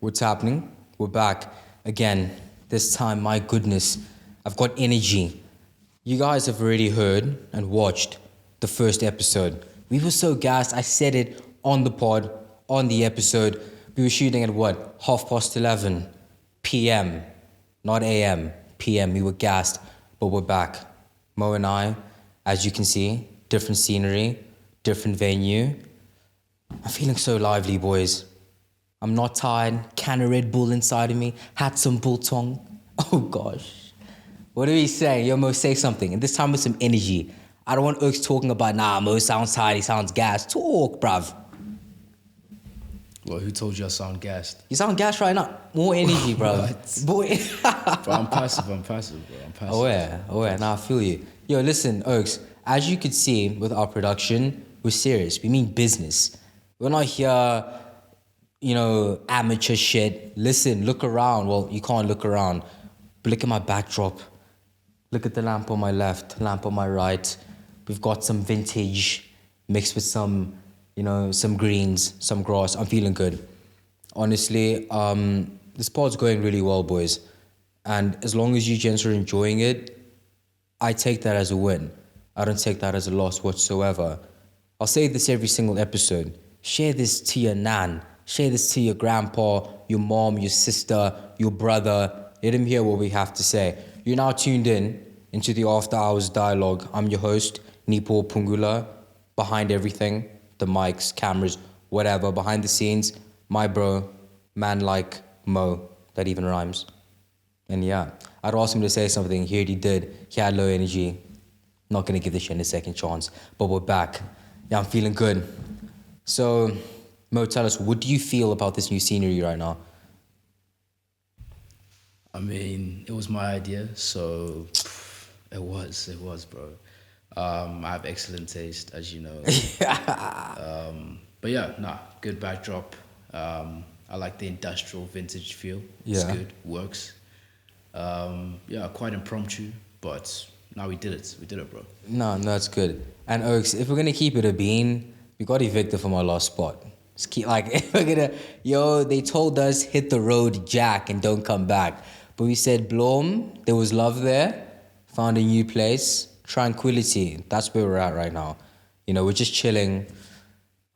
What's happening? We're back again. This time, my goodness, I've got energy. You guys have already heard and watched the first episode. We were so gassed. I said it on the pod, on the episode. We were shooting at what? 11:30 p.m. Not a.m. p.m. We were gassed, but we're back. Mo and I, as you can see, different scenery, different venue. I'm feeling so lively, boys. I'm not tired. Can of Red Bull inside of me. Had some biltong. Oh gosh. What do we say? Yo, Mo, say something. And this time with some energy. I don't want Oaks talking about, nah, Mo sounds tired, he sounds gassed. Talk, bruv. Well, who told you I sound gassed? You sound gassed right now. More energy, bruv. Boy. Bro, I'm passive, bro. I'm passive. Aware. Nah, I feel you. Yo, listen, Oaks. As you could see with our production, we're serious. We mean business. We're not here, amateur shit. Listen, look around. Well, you can't look around. But look at my backdrop. Look at the lamp on my left, lamp on my right. We've got some vintage mixed with some greens, some grass. I'm feeling good. Honestly, this pod's going really well, boys. And as long as you gents are enjoying it, I take that as a win. I don't take that as a loss whatsoever. I'll say this every single episode. Share this to your nan. Share this to your grandpa, your mom, your sister, your brother. Let him hear what we have to say. You're now tuned in into the After Hours Dialogue. I'm your host, Nipo Pungula. Behind everything, the mics, cameras, whatever. Behind the scenes, my bro, man like Mo. That even rhymes. And yeah, I'd ask him to say something. He already did. He had low energy. Not going to give this shit a second chance. But we're back. Yeah, I'm feeling good. So, Mo, tell us, what do you feel about this new scenery right now? I mean, it was my idea, so it was, bro. I have excellent taste, as you know. But yeah, good backdrop. I like the industrial vintage feel. It's good, works. Quite impromptu, but now we did it. We did it, bro. No, that's good. And Oaks, if we're gonna keep it a bean, we got evicted from our last spot. Just keep if we're gonna, they told us hit the road, Jack, and don't come back. But we said, Blom, there was love there. Found a new place, tranquility. That's where we're at right now. We're just chilling.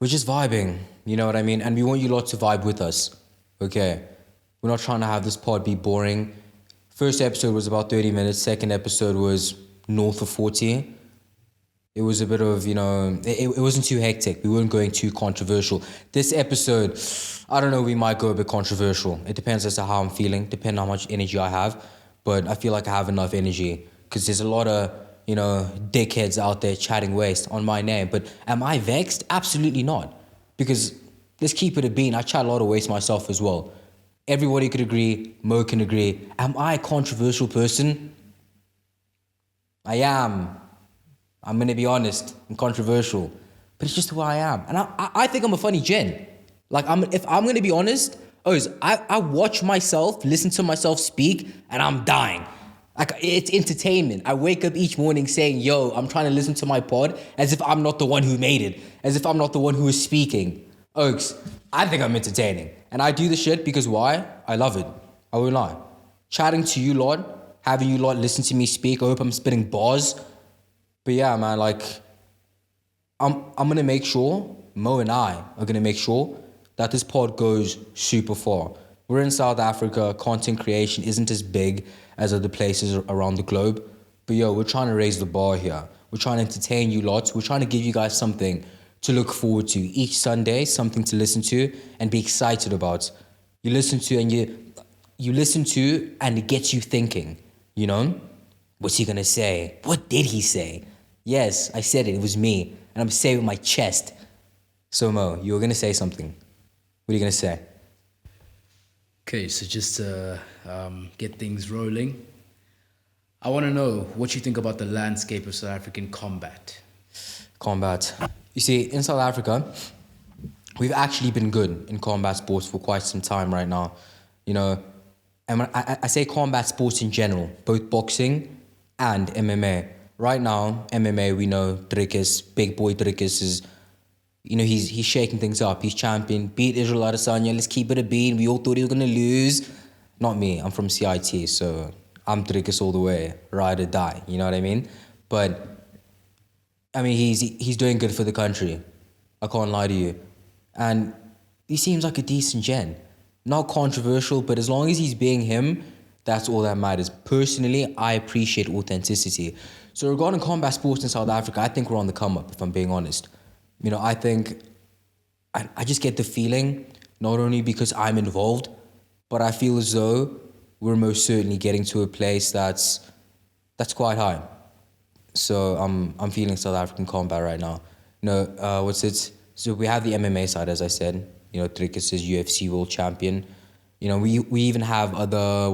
We're just vibing. You know what I mean? And we want you lot to vibe with us. Okay? We're not trying to have this pod be boring. First episode was about 30 minutes. Second episode was north of 40. It was a bit of, it wasn't too hectic. We weren't going too controversial. This episode, I don't know, we might go a bit controversial. It depends as to how I'm feeling, depending on how much energy I have. But I feel like I have enough energy because there's a lot of, dickheads out there chatting waste on my name. But am I vexed? Absolutely not. Because let's keep it a bean. I chat a lot of waste myself as well. Everybody could agree. Mo can agree. Am I a controversial person? I am. I'm going to be honest and controversial. But it's just who I am. And I think I'm a funny gen. If I'm going to be honest, I watch myself, listen to myself speak, and I'm dying. It's entertainment. I wake up each morning saying, yo, I'm trying to listen to my pod as if I'm not the one who made it. As if I'm not the one who is speaking. Oaks, I think I'm entertaining. And I do the shit because why? I love it. I won't lie. Chatting to you lot, having you lot listen to me speak. I hope I'm spitting bars. But yeah, man, I'm going to make sure, Mo and I are going to make sure that this pod goes super far. We're in South Africa. Content creation isn't as big as other places around the globe. But yo, we're trying to raise the bar here. We're trying to entertain you lots. We're trying to give you guys something to look forward to. Each Sunday, something to listen to and be excited about. You listen to and it gets you thinking, What's he going to say? What did he say? Yes, I said it was me. And I'm saying it with my chest. So Mo, you were going to say something. What are you going to say? Okay, so just to get things rolling, I want to know what you think about the landscape of South African combat. Combat. You see, in South Africa, we've actually been good in combat sports for quite some time right now. And when I say combat sports in general, both boxing and MMA. Right now, MMA, we know Dricus, big boy Dricus is He's shaking things up. He's champion, beat Israel Adesanya. Let's keep it a beat. We all thought he was gonna lose. Not me. I'm from CIT, so I'm Dricus all the way, ride or die. You know what I mean? But I mean, he's doing good for the country. I can't lie to you, and he seems like a decent gen. Not controversial, but as long as he's being him, that's all that matters. Personally, I appreciate authenticity. So regarding combat sports in South Africa, I think we're on the come up. If I'm being honest, I think I just get the feeling, not only because I'm involved, but I feel as though we're most certainly getting to a place that's quite high. So I'm feeling South African combat right now. What's it? So we have the MMA side, as I said. Dricus is UFC world champion. We even have other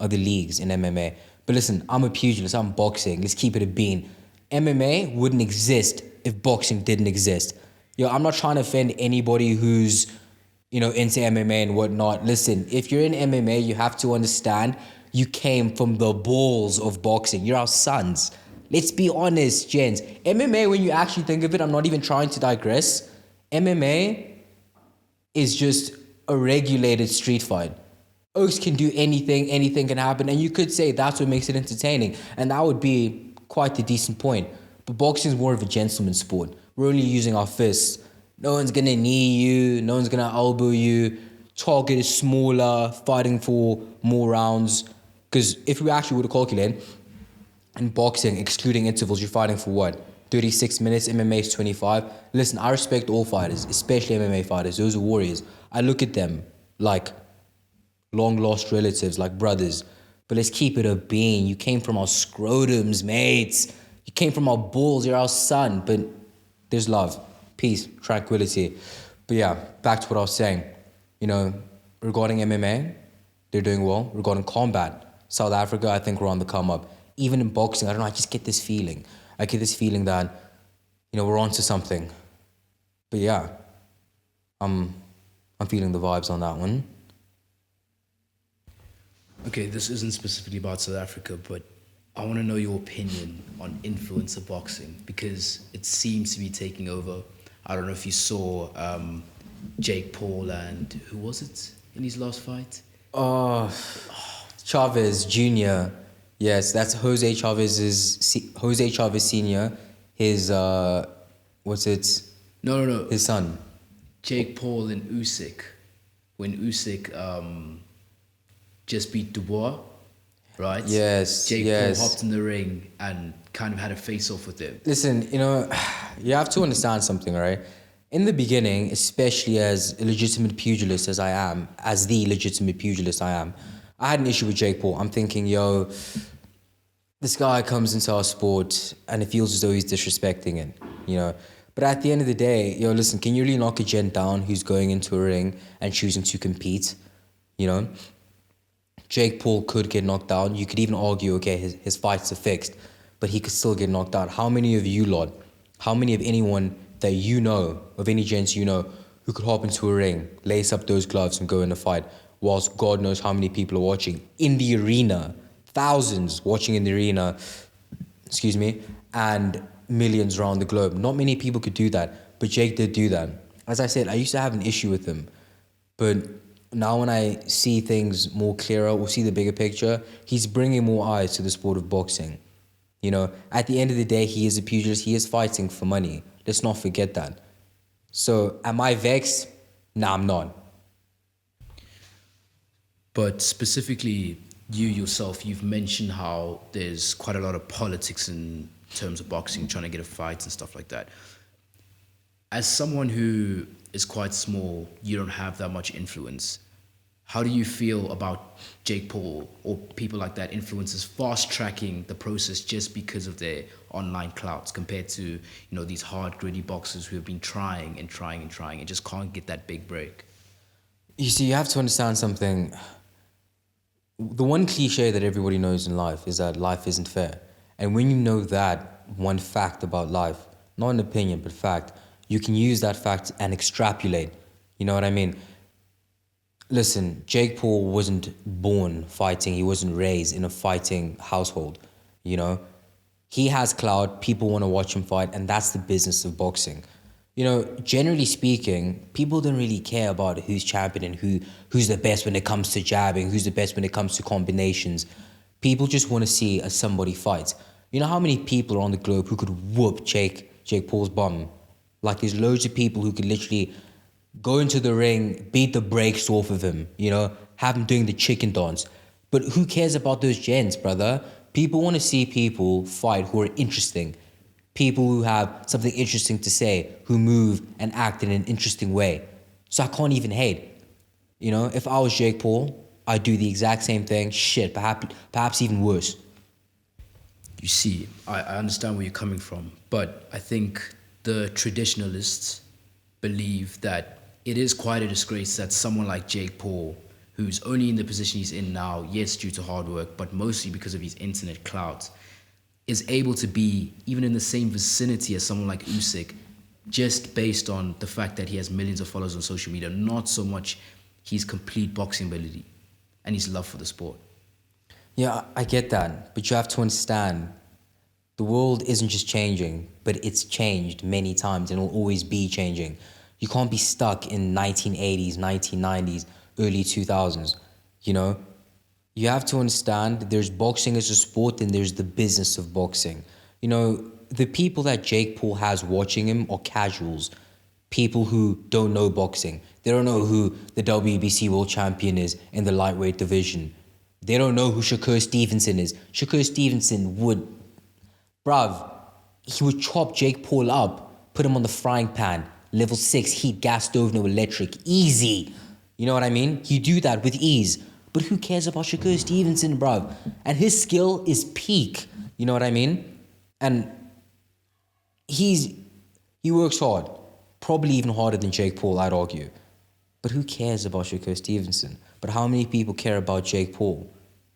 leagues in MMA. But listen, I'm a pugilist. I'm boxing. Let's keep it a bean. MMA wouldn't exist if boxing didn't exist. I'm not trying to offend anybody who's into MMA and whatnot. Listen, if you're in MMA, you have to understand you came from the balls of boxing. You're our sons. Let's be honest, gents. MMA, when you actually think of it, I'm not even trying to digress. MMA is just a regulated street fight. Oaks can do anything can happen, and you could say that's what makes it entertaining, and that would be quite a decent point. But boxing is more of a gentleman's sport. We're only using our fists. No one's gonna knee you, no one's gonna elbow you. Target is smaller, fighting for more rounds. Because if we actually were to calculate, in boxing, excluding intervals, you're fighting for what? 36 minutes, MMA is 25. Listen, I respect all fighters, especially MMA fighters. Those are warriors. I look at them like long lost relatives, like brothers. But let's keep it a bean. You came from our scrotums, mates. You came from our balls. You're our son. But there's love, peace, tranquility. But yeah, back to what I was saying. Regarding MMA, they're doing well. Regarding combat, South Africa, I think we're on the come up. Even in boxing, I don't know, I just get this feeling. I get this feeling that, we're onto something. But yeah, I'm feeling the vibes on that one. Okay, this isn't specifically about South Africa, but I want to know your opinion on influencer boxing because it seems to be taking over. I don't know if you saw Jake Paul and who was it in his last fight? Chavez Jr. Yes, that's Jose Chavez Sr. His No. His son. Jake Paul and Usyk. When Usyk just beat Dubois, right? Yes. Jake Paul hopped in the ring and kind of had a face-off with him. Listen, you have to understand something, right? In the beginning, especially as a legitimate pugilist as I am, I had an issue with Jake Paul. I'm thinking, this guy comes into our sport and it feels as though he's disrespecting it, But at the end of the day, listen, can you really knock a gent down who's going into a ring and choosing to compete, Jake Paul could get knocked down. You could even argue, okay, his fights are fixed, but he could still get knocked out. How many of you lot, how many of anyone that of any gents who could hop into a ring, lace up those gloves and go in a fight, whilst God knows how many people are watching in the arena, thousands watching in the arena, and millions around the globe. Not many people could do that, but Jake did do that. As I said, I used to have an issue with him, but now when I see things more clearer or see the bigger picture, he's bringing more eyes to the sport of boxing. At the end of the day, he is a pugilist. He is fighting for money. Let's not forget that. So am I vexed? Nah, I'm not. But specifically, you yourself, you've mentioned how there's quite a lot of politics in terms of boxing, trying to get a fight and stuff like that. As someone who is quite small, you don't have that much influence. How do you feel about Jake Paul or people like that, influencers, fast-tracking the process just because of their online clouds compared to, these hard, gritty boxers who have been trying and just can't get that big break? You see, you have to understand something. The one cliche that everybody knows in life is that life isn't fair. And when you know that one fact about life, not an opinion, but fact, you can use that fact and extrapolate. You know what I mean? Listen, Jake Paul wasn't born fighting. He wasn't raised in a fighting household, He has clout. People want to watch him fight, and that's the business of boxing. Generally speaking, people don't really care about who's champion and who's the best when it comes to jabbing, who's the best when it comes to combinations. People just want to see a somebody fight. You know how many people are on the globe who could whoop Jake Paul's bum? Like there's loads of people who could literally go into the ring, beat the brakes off of him, have him doing the chicken dance. But who cares about those gents, brother? People want to see people fight who are interesting. People who have something interesting to say, who move and act in an interesting way. So I can't even hate. If I was Jake Paul, I'd do the exact same thing. Shit, perhaps even worse. You see, I understand where you're coming from, but I think the traditionalists believe that it is quite a disgrace that someone like Jake Paul, who's only in the position he's in now, yes, due to hard work, but mostly because of his internet clout, is able to be even in the same vicinity as someone like Usyk, just based on the fact that he has millions of followers on social media, not so much his complete boxing ability and his love for the sport. Yeah, I get that, but you have to understand, the world isn't just changing, but it's changed many times and will always be changing. You can't be stuck in 1980s, 1990s, early 2000s, You have to understand that there's boxing as a sport and there's the business of boxing. The people that Jake Paul has watching him are casuals. People who don't know boxing. They don't know who the WBC world champion is in the lightweight division. They don't know who Shakur Stevenson is. Shakur Stevenson he would chop Jake Paul up, put him on the frying pan, level 6 heat, gas stove, no electric, easy. You know what I mean? He'd do that with ease. But who cares about Shakur Stevenson, bruv? And his skill is peak. You know what I mean? And he works hard. Probably even harder than Jake Paul, I'd argue. But who cares about Shakur Stevenson? But how many people care about Jake Paul?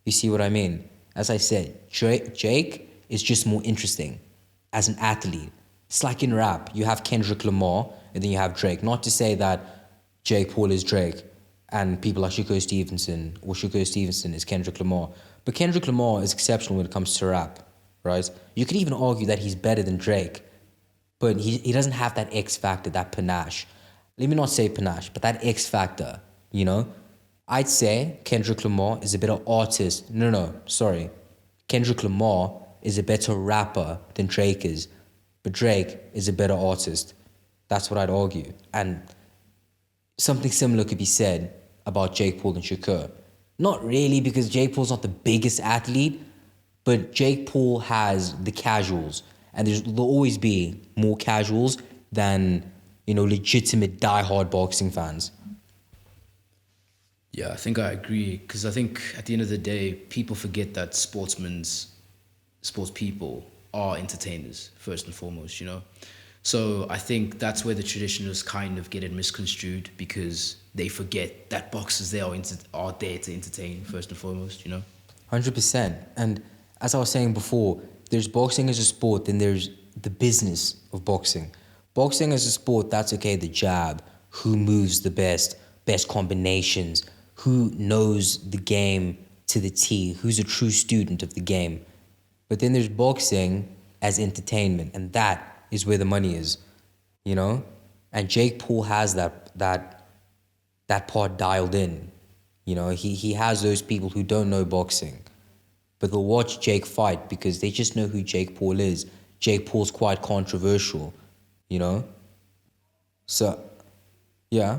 You see what I mean? As I said, Jake is just more interesting as an athlete. It's like in rap. You have Kendrick Lamar and then you have Drake. Not to say that Jake Paul is Drake and people like Shakur Stevenson or Shakur Stevenson is Kendrick Lamar. But Kendrick Lamar is exceptional when it comes to rap, right? You could even argue that he's better than Drake, but he doesn't have that X factor, that panache. Let me not say panache, but that X factor, I'd say Kendrick Lamar is a better artist. No, sorry. Kendrick Lamar is a better rapper than Drake is, but Drake is a better artist. That's what I'd argue. And something similar could be said about Jake Paul and Shakur. Not really, because Jake Paul's not the biggest athlete, but Jake Paul has the casuals, and there'll always be more casuals than, legitimate die-hard boxing fans. Yeah, I think I agree, because I think at the end of the day, people forget that sports people are entertainers, first and foremost, So I think that's where the traditionalists kind of get it misconstrued, because they forget that boxers there are there to entertain, first and foremost, 100%. And as I was saying before, there's boxing as a sport, then there's the business of boxing. Boxing as a sport, that's okay, the jab, who moves the best combinations, who knows the game to the T, who's a true student of the game. But then there's boxing as entertainment, and that is where the money is, And Jake Paul has that part dialed in. He has those people who don't know boxing, but they'll watch Jake fight because they just know who Jake Paul is. Jake Paul's quite controversial, So, yeah.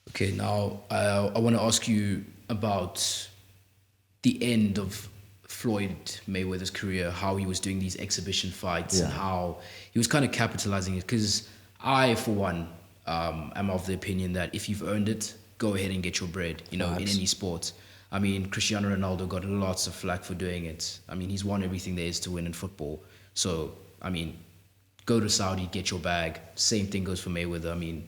Okay, now I want to ask you about the end of Floyd Mayweather's career, how he was doing these exhibition fights and how he was kind of capitalizing it. Because I, for one, am of the opinion that if you've earned it, go ahead and get your bread, in any sport. I mean, Cristiano Ronaldo got lots of flack for doing it. I mean, he's won everything there is to win in football. So, I mean, go to Saudi, get your bag. Same thing goes for Mayweather. I mean,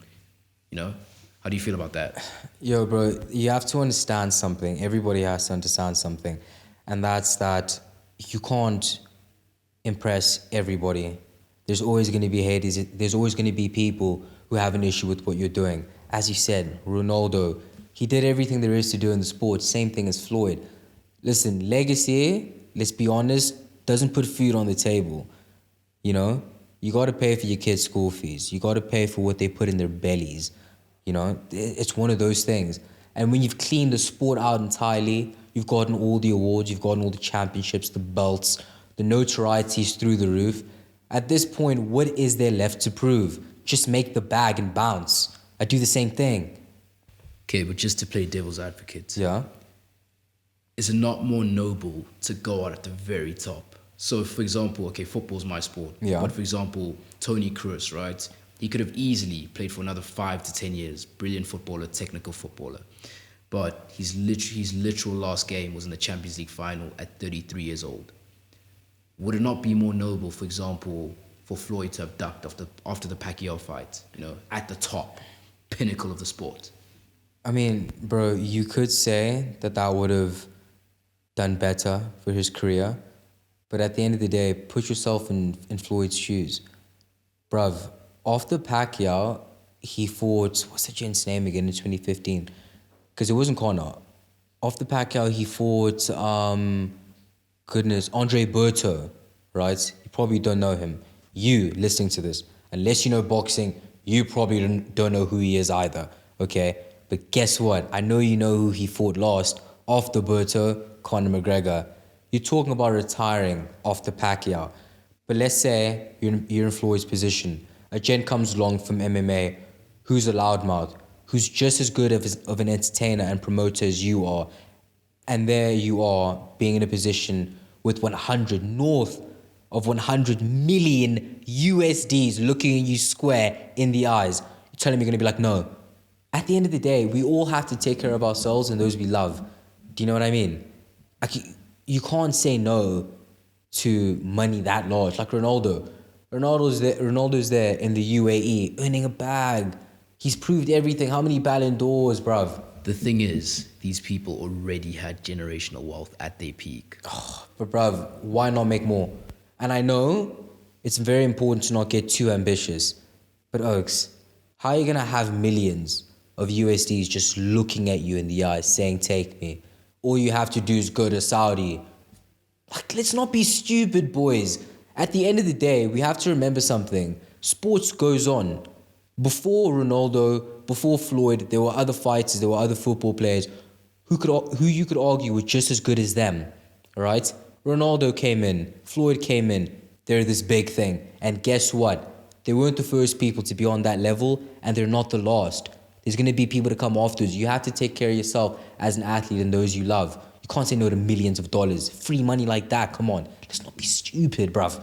how do you feel about that? Yo, bro, you have to understand something. Everybody has to understand something. And that's that you can't impress everybody. There's always going to be haters. There's always going to be people who have an issue with what you're doing. As you said, Ronaldo, he did everything there is to do in the sport. Same thing as Floyd. Listen, legacy, let's be honest, doesn't put food on the table. You got to pay for your kids' school fees. You got to pay for what they put in their bellies. You know, it's one of those things. And when you've cleaned the sport out entirely, you've gotten all the awards, you've gotten all the championships, the belts, the notoriety's through the roof. At this point, what is there left to prove? Just make the bag and bounce. I do the same thing. Okay, but just to play devil's advocate, Yeah. is it not more noble to go out at the very top? So, for example, okay, football's my sport. Yeah. But for example, Tony Kroos, right? He could have easily played for another 5 to 10 years. Brilliant footballer, technical footballer. But his literal last game was in the Champions League final at 33 years old. Would it not be more noble, for example, for Floyd to have ducked after the Pacquiao fight, you know, at the top, pinnacle of the sport? I mean, bro, you could say that would have done better for his career. But at the end of the day, put yourself in Floyd's shoes. Bruv, after Pacquiao, he fought, what's the gent's name again in 2015? Because it wasn't Conor. After Pacquiao, he fought, Andre Berto, right? You probably don't know him. You, listening to this, unless you know boxing, you probably don't know who he is either, okay? But guess what? I know you know who he fought last after Berto, Conor McGregor. You're talking about retiring after Pacquiao. But let's say you're in Floyd's position. A gent comes along from MMA who's a loudmouth, who's just as good of an entertainer and promoter as you are. And there you are, being in a position with north of 100 million USDs looking at you square in the eyes. You're telling me you're going to be like, no. At the end of the day, we all have to take care of ourselves and those we love. Do you know what I mean? Like, you can't say no to money that large. Like Ronaldo. Ronaldo's there in the UAE earning a bag. He's proved everything. How many Ballon d'Ors, bruv? The thing is, these people already had generational wealth at their peak. But bruv, why not make more? And I know it's very important to not get too ambitious. But Oaks, how are you gonna have millions of USDs just looking at you in the eyes saying, take me? All you have to do is go to Saudi. Like, let's not be stupid, boys. At the end of the day, we have to remember something. Sports goes on. Before Ronaldo, before Floyd, there were other fighters, there were other football players who you could argue were just as good as them, all right? Ronaldo came in, Floyd came in, they're this big thing. And guess what? They weren't the first people to be on that level, and they're not the last. There's going to be people to come afterwards. You have to take care of yourself as an athlete and those you love. You can't say no to millions of dollars. Free money like that, come on. Let's not be stupid, bruv.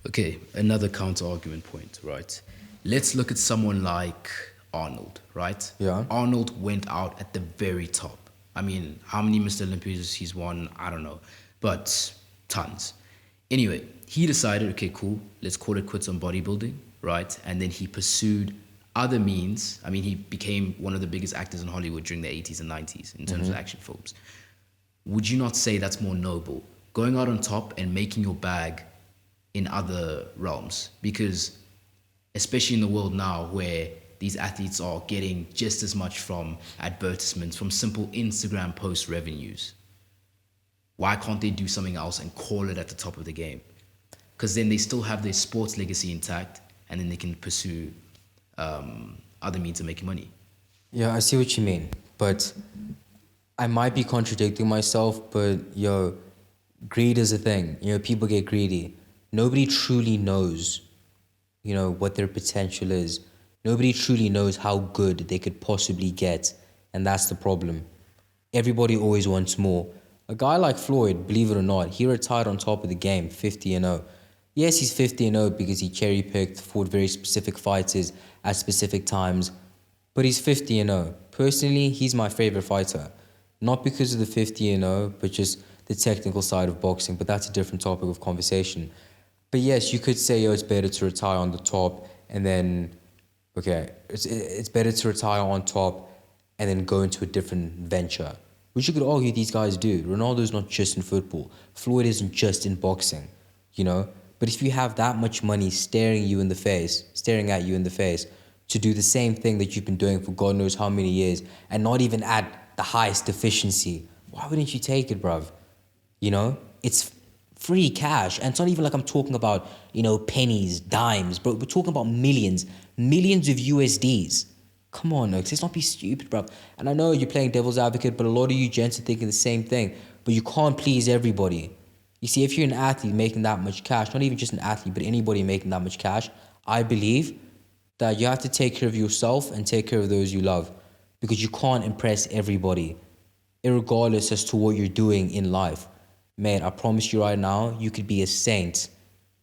Okay, another counter-argument point, right? Let's look at someone like Arnold, right? Yeah. Arnold went out at the very top. I mean, how many Mr. Olympias he's won, I don't know, but tons. Anyway, he decided, okay, cool, let's call it quits on bodybuilding, right? And then he pursued other means. I mean, he became one of the biggest actors in Hollywood during the 80s and 90s in terms of action films. Would you not say that's more noble? Going out on top and making your bag in other realms? Because especially in the world now where these athletes are getting just as much from advertisements, from simple Instagram post revenues, why can't they do something else and call it at the top of the game? Because then they still have their sports legacy intact, and then they can pursue other means of making money. Yeah, I see what you mean. But I might be contradicting myself, but yo, greed is a thing. You know, people get greedy. Nobody truly knows, you know, what their potential is. Nobody truly knows how good they could possibly get. And that's the problem. Everybody always wants more. A guy like Floyd, believe it or not, he retired on top of the game, 50-0. Yes, he's 50-0 because he cherry-picked, fought very specific fighters at specific times. But he's 50-0. Personally, he's my favorite fighter. Not because of the 50-0, but just the technical side of boxing. But that's a different topic of conversation. But yes, you could say, it's better to retire on the top and then, okay, it's better to retire on top and then go into a different venture. Which you could argue these guys do. Ronaldo's not just in football. Floyd isn't just in boxing, you know? But if you have that much money staring at you in the face, to do the same thing that you've been doing for God knows how many years and not even at the highest efficiency, why wouldn't you take it, bruv? You know? It's free cash. And it's not even like I'm talking about, pennies, dimes, bro. We're talking about millions of USDs. Come on, Oaks. Let's not be stupid, bro. And I know you're playing devil's advocate, but a lot of you gents are thinking the same thing. But you can't please everybody. You see, if you're an athlete making that much cash, not even just an athlete, but anybody making that much cash, I believe that you have to take care of yourself and take care of those you love, because you can't impress everybody, irregardless as to what you're doing in life. Man, I promise you right now, you could be a saint,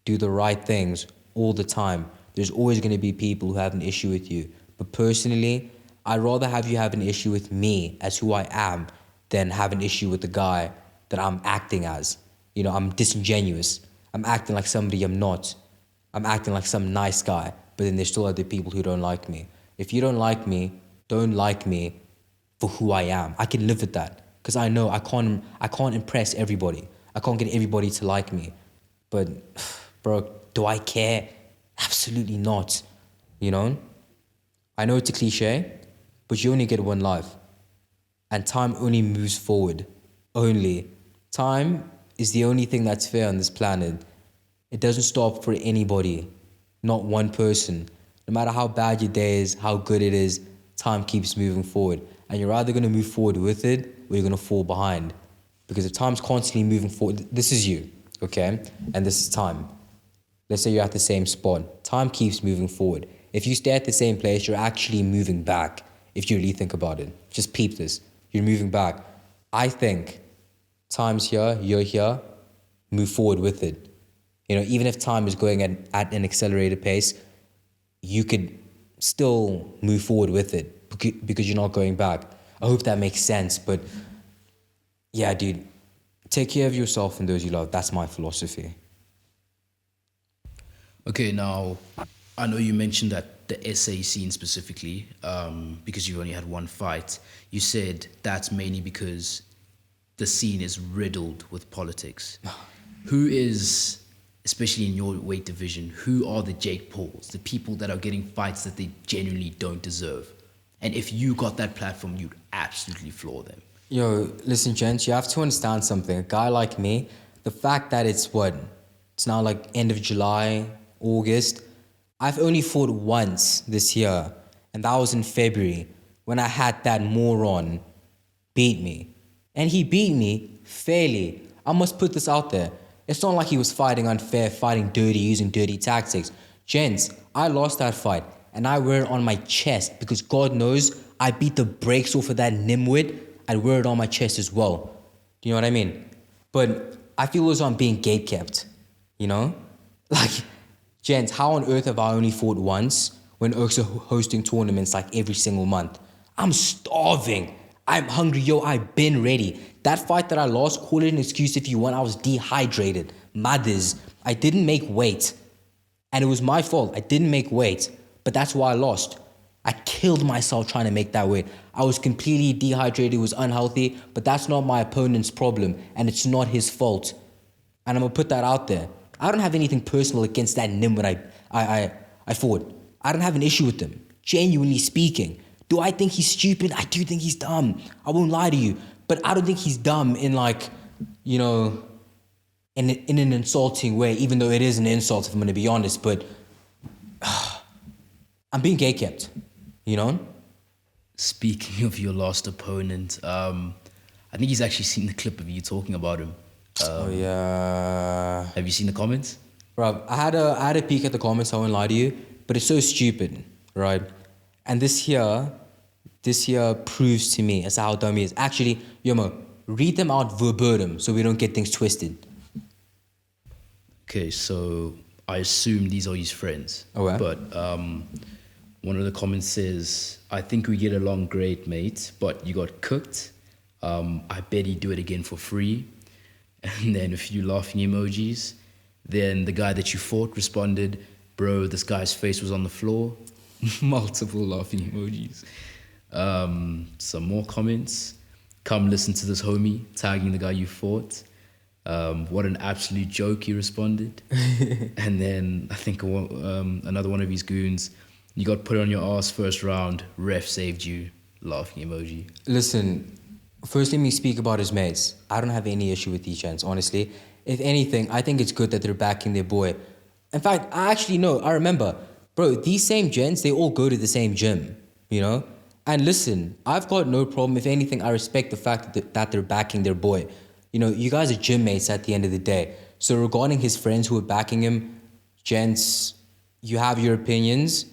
do the right things all the time. There's always going to be people who have an issue with you. But personally, I'd rather have you have an issue with me as who I am than have an issue with the guy that I'm acting as. I'm disingenuous. I'm acting like somebody I'm not. I'm acting like some nice guy, but then there's still other people who don't like me. If you don't like me for who I am. I can live with that, because I know I can't impress everybody. I can't get everybody to like me. But, bro, do I care? Absolutely not. I know it's a cliche, but you only get one life. And time only moves forward. Only. Time is the only thing that's fair on this planet. It doesn't stop for anybody. Not one person. No matter how bad your day is, how good it is, time keeps moving forward. And you're either going to move forward with it, or you're going to fall behind. Because if time's constantly moving forward, this is you, okay? And this is time. Let's say you're at the same spot. Time keeps moving forward. If you stay at the same place, you're actually moving back. If you really think about it. Just peep this. You're moving back. I think time's here, you're here, move forward with it. Even if time is going at an accelerated pace, you could still move forward with it because you're not going back. I hope that makes sense. But yeah, dude, take care of yourself and those you love. That's my philosophy. Okay, now, I know you mentioned that the SA scene specifically, because you only had one fight, you said that's mainly because the scene is riddled with politics. Who is, especially in your weight division, who are the Jake Pauls, the people that are getting fights that they genuinely don't deserve? And if you got that platform, you'd absolutely floor them. Yo, listen, gents, you have to understand something. A guy like me, the fact that it's now like end of July, August. I've only fought once this year, and that was in February, when I had that moron beat me. And he beat me fairly. I must put this out there. It's not like he was fighting unfair, fighting dirty, using dirty tactics. Gents, I lost that fight, and I wear it on my chest, because God knows I beat the brakes off of that nimwit. I'd wear it on my chest as well. Do you know what I mean? But I feel as though I'm being gatekept, Like, gents, how on earth have I only fought once when Oaks are hosting tournaments like every single month? I'm starving. I'm hungry. Yo, I've been ready. That fight that I lost, call it an excuse if you want. I was dehydrated. Mothers. I didn't make weight. And it was my fault. I didn't make weight. But that's why I lost. I killed myself trying to make that weight. I was completely dehydrated. It was unhealthy. But that's not my opponent's problem. And it's not his fault. And I'm going to put that out there. I don't have anything personal against that nim when I fought. I don't have an issue with him. Genuinely speaking. Do I think he's stupid? I do think he's dumb. I won't lie to you. But I don't think he's dumb in in an insulting way, even though it is an insult if I'm going to be honest. But I'm being gatekept, Speaking of your last opponent, I think he's actually seen the clip of you talking about him. Oh, yeah. Have you seen the comments? Bro, I had a peek at the comments, I won't lie to you, but it's so stupid, right? And this here proves to me as to how dumb he is. Actually, Yomo, read them out verbatim so we don't get things twisted. Okay, so I assume these are his friends. Oh, yeah? But one of the comments says, I think we get along great, mate, but you got cooked. I bet he'd do it again for free. And then a few laughing emojis. Then the guy that you fought responded, bro, this guy's face was on the floor. Multiple laughing emojis. Some more comments. Come listen to this homie, tagging the guy you fought. What an absolute joke, he responded. And then I think another one of his goons, you got put on your ass first round, ref saved you, laughing emoji. Listen, first let me speak about his mates. I don't have any issue with these gents, honestly. if anything, I think it's good that they're backing their boy. In fact, I actually know, I remember, bro, these same gents, they all go to the same gym, you know? And listen, I've got no problem. If anything, I respect the fact that they're backing their boy. You know, you guys are gym mates at the end of the day. So regarding his friends who are backing him, gents, you have your opinions.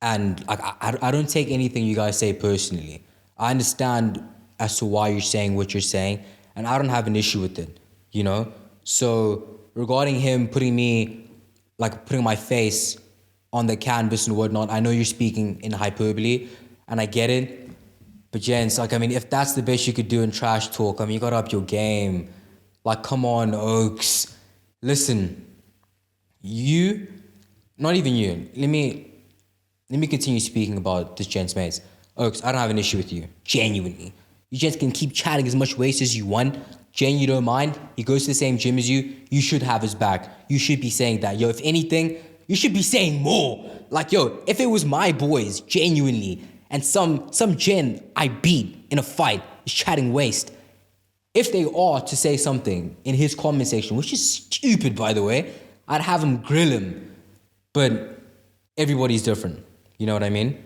And like, I don't take anything you guys say personally. I understand as to why you're saying what you're saying, and I don't have an issue with it, you know? So regarding him putting my face on the canvas and whatnot, I know you're speaking in hyperbole, and I get it. But gents, like, I mean, if that's the best you could do in trash talk, I mean, you gotta up your game. Like, come on, Oaks. Listen, not even you, let me continue speaking about this gent's mates. Oaks, I don't have an issue with you. Genuinely. You gents can keep chatting as much waste as you want. Jen, you don't mind. He goes to the same gym as you. You should have his back. You should be saying that. Yo, if anything, you should be saying more. Like, yo, if it was my boys, genuinely, and some Jen I beat in a fight is chatting waste, if they are to say something in his comment section, which is stupid, by the way, I'd have him grill him. But everybody's different. You know what I mean?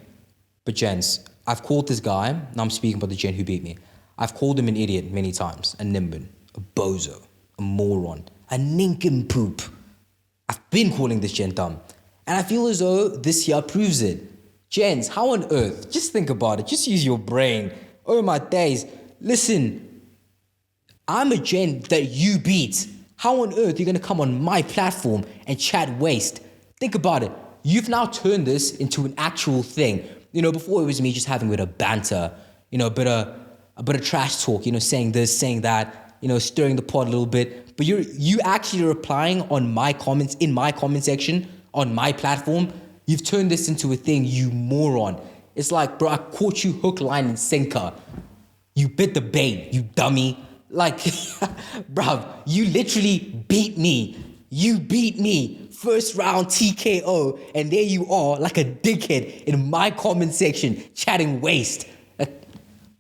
But gents, I've called this guy, now I'm speaking about the gent who beat me. I've called him an idiot many times, a nimbin, a bozo, a moron, a nincompoop. I've been calling this gent dumb. And I feel as though this year proves it. Gents, how on earth? Just think about it. Just use your brain. Oh my days. Listen, I'm a gent that you beat. How on earth are you going to come on my platform and chat waste? Think about it. You've now turned this into an actual thing. You know, before it was me just having a bit of banter, you know, a bit of trash talk, you know, saying this, saying that, you know, stirring the pot a little bit. But you actually replying on my comments, in my comment section, on my platform. You've turned this into a thing, you moron. It's like, bro, I caught you hook, line, and sinker. You bit the bait, you dummy. Like, bruv, you literally beat me. You beat me. First round TKO, and there you are, like a dickhead in my comment section, chatting waste. Like,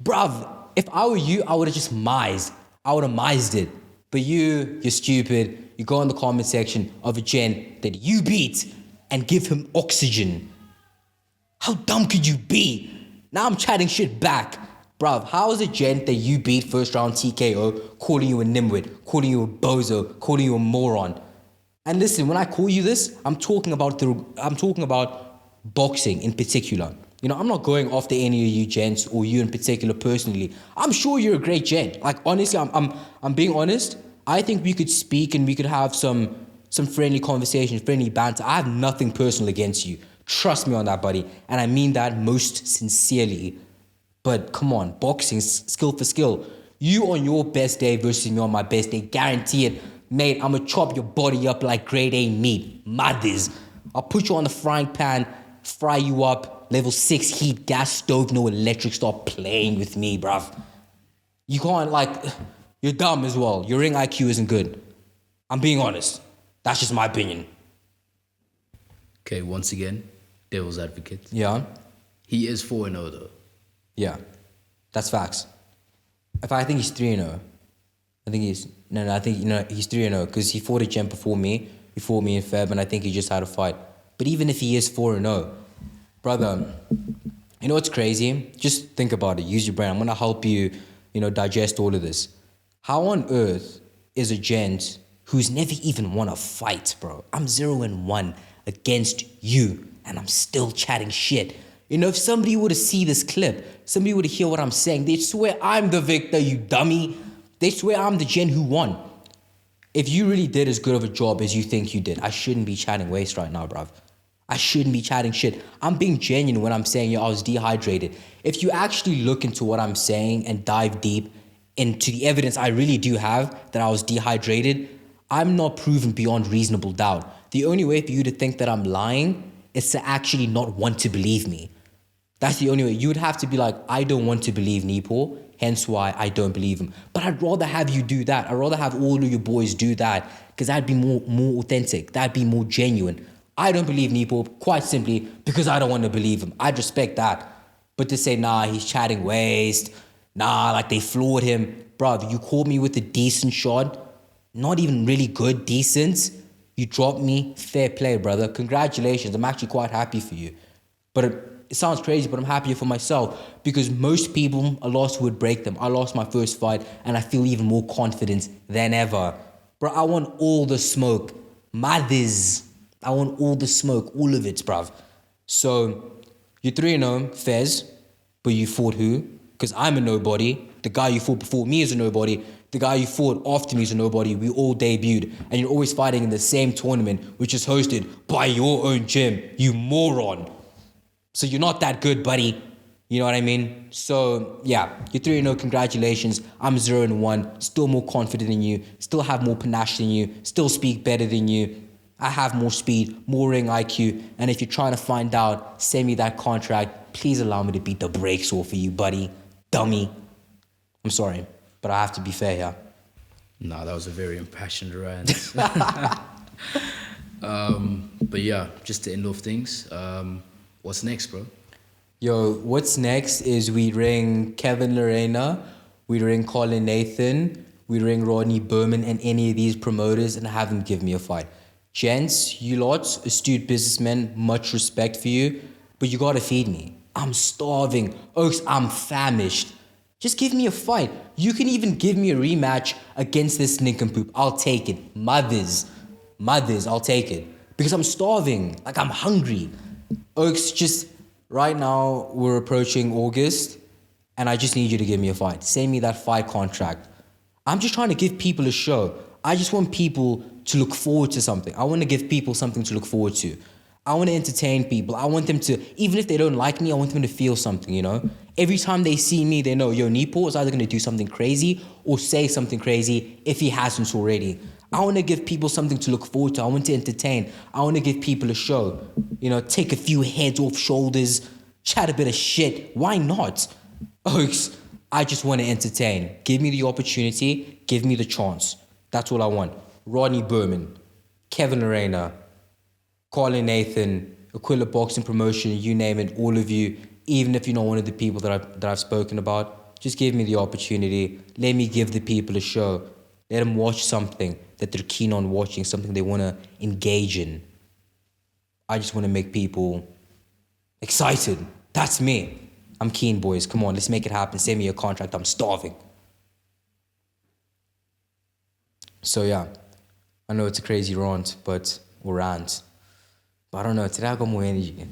bruv, if I were you, I would have just mised. I would have mised it. But you're stupid. You go in the comment section of a gen that you beat and give him oxygen. How dumb could you be? Now I'm chatting shit back. Bruv, how is a gent that you beat first round TKO calling you a nimwit, calling you a bozo, calling you a moron? And listen, when I call you this, I'm talking about boxing in particular. You know, I'm not going after any of you gents or you in particular personally. I'm sure you're a great gent. Like, honestly, I'm being honest. I think we could speak and we could have some friendly conversations, friendly banter. I have nothing personal against you. Trust me on that, buddy. And I mean that most sincerely. But come on, boxing, skill for skill. You on your best day versus me on my best day, guarantee it. Mate, I'm gonna chop your body up like grade A meat. Mothers. I'll put you on the frying pan, fry you up, level 6 heat, gas stove, no electric. Stop playing with me, bruv. You can't, like, you're dumb as well. Your ring IQ isn't good. I'm being honest. That's just my opinion. Okay, once again, devil's advocate. Yeah? He is 4-0 though. Yeah. That's facts. If I think he's 3-0. I think he's 3-0 because he fought a gent before me. He fought me in Feb, and I think he just had a fight. But even if he is 4-0, brother, you know what's crazy? Just think about it. Use your brain. I'm gonna help you, digest all of this. How on earth is a gent who's never even won a fight, bro? I'm 0-1 against you, and I'm still chatting shit. You know, if somebody were to see this clip, somebody were to hear what I'm saying, they'd swear I'm the victor, you dummy. They swear I'm the gen who won. If you really did as good of a job as you think you did, I shouldn't be chatting waste right now, bruv. I shouldn't be chatting shit. I'm being genuine when I'm saying, I was dehydrated. If you actually look into what I'm saying and dive deep into the evidence I really do have that I was dehydrated, I'm not proven beyond reasonable doubt. The only way for you to think that I'm lying is to actually not want to believe me. That's the only way. You would have to be like, I don't want to believe Nepo, hence why I don't believe him. But I'd rather have you do that. I'd rather have all of your boys do that because that'd be more authentic. That'd be more genuine. I don't believe Nepo quite simply because I don't want to believe him. I'd respect that. But to say, nah, he's chatting waste. Nah, like they floored him. Bruv, you called me with a decent shot. not even really good, decent. You dropped me, fair play, brother. Congratulations. I'm actually quite happy for you. But it sounds crazy, but I'm happy for myself because most people, a loss would break them. I lost my first fight and I feel even more confident than ever. Bro, I want all the smoke. Mothers. I want all the smoke, all of it, bruv. So, you're 3-0, Fez, but you fought who? Because I'm a nobody. The guy you fought before me is a nobody. The guy you fought after me is a nobody. We all debuted. And you're always fighting in the same tournament, which is hosted by your own gym, you moron. So you're not that good, buddy. You know what I mean? So, yeah, you're 3-0, congratulations. I'm 0-1, still more confident than you, still have more panache than you, still speak better than you. I have more speed, more ring IQ, and if you're trying to find out, send me that contract. Please allow me to beat the brakes off of you, buddy. Dummy. I'm sorry, but I have to be fair here. No, that was a very impassioned rant. But yeah, just to end off things, what's next, bro? Yo, what's next is we ring Kevin Lorena, we ring Colin Nathan, we ring Rodney Berman and any of these promoters and have them give me a fight. Gents, you lots, astute businessmen, much respect for you, but you gotta feed me. I'm starving. Oaks, I'm famished. Just give me a fight. You can even give me a rematch against this nincompoop. I'll take it. Mothers, I'll take it. Because I'm starving. Like, I'm hungry. Oaks, just right now, we're approaching August, and I just need you to give me a fight. Send me that fight contract. I'm just trying to give people a show. I just want people to look forward to something. I want to give people something to look forward to. I want to entertain people. I want them to, even if they don't like me, I want them to feel something, you know? Every time they see me, they know, yo, Nepo is either going to do something crazy or say something crazy if he hasn't already. I want to give people something to look forward to. I want to entertain. I want to give people a show. You know, take a few heads off shoulders, chat a bit of shit. Why not? Oaks, I just want to entertain. Give me the opportunity. Give me the chance. That's all I want. Rodney Berman, Kevin Lorena, Colin Nathan, Aquila Boxing Promotion, you name it, all of you, even if you're not one of the people that I've spoken about, just give me the opportunity. Let me give the people a show. Let them watch something that they're keen on watching, something they want to engage in. I just want to make people excited. That's me. I'm keen, boys. Come on, let's make it happen. Send me a contract. I'm starving. So yeah, I know it's a crazy rant, or rant. But I don't know, today I got more energy.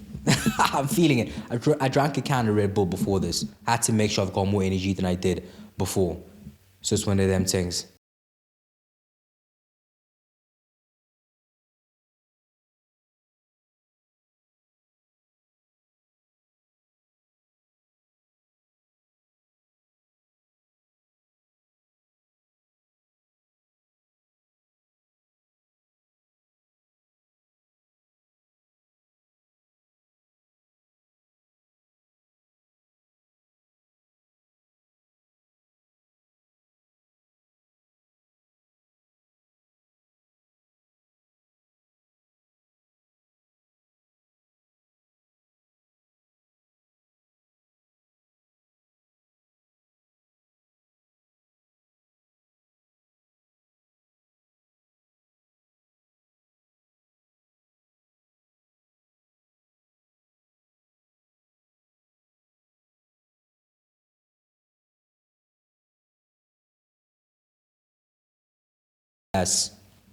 I'm feeling it. I drank a can of Red Bull before this. Had to make sure I've got more energy than I did before. So it's one of them things. Yes.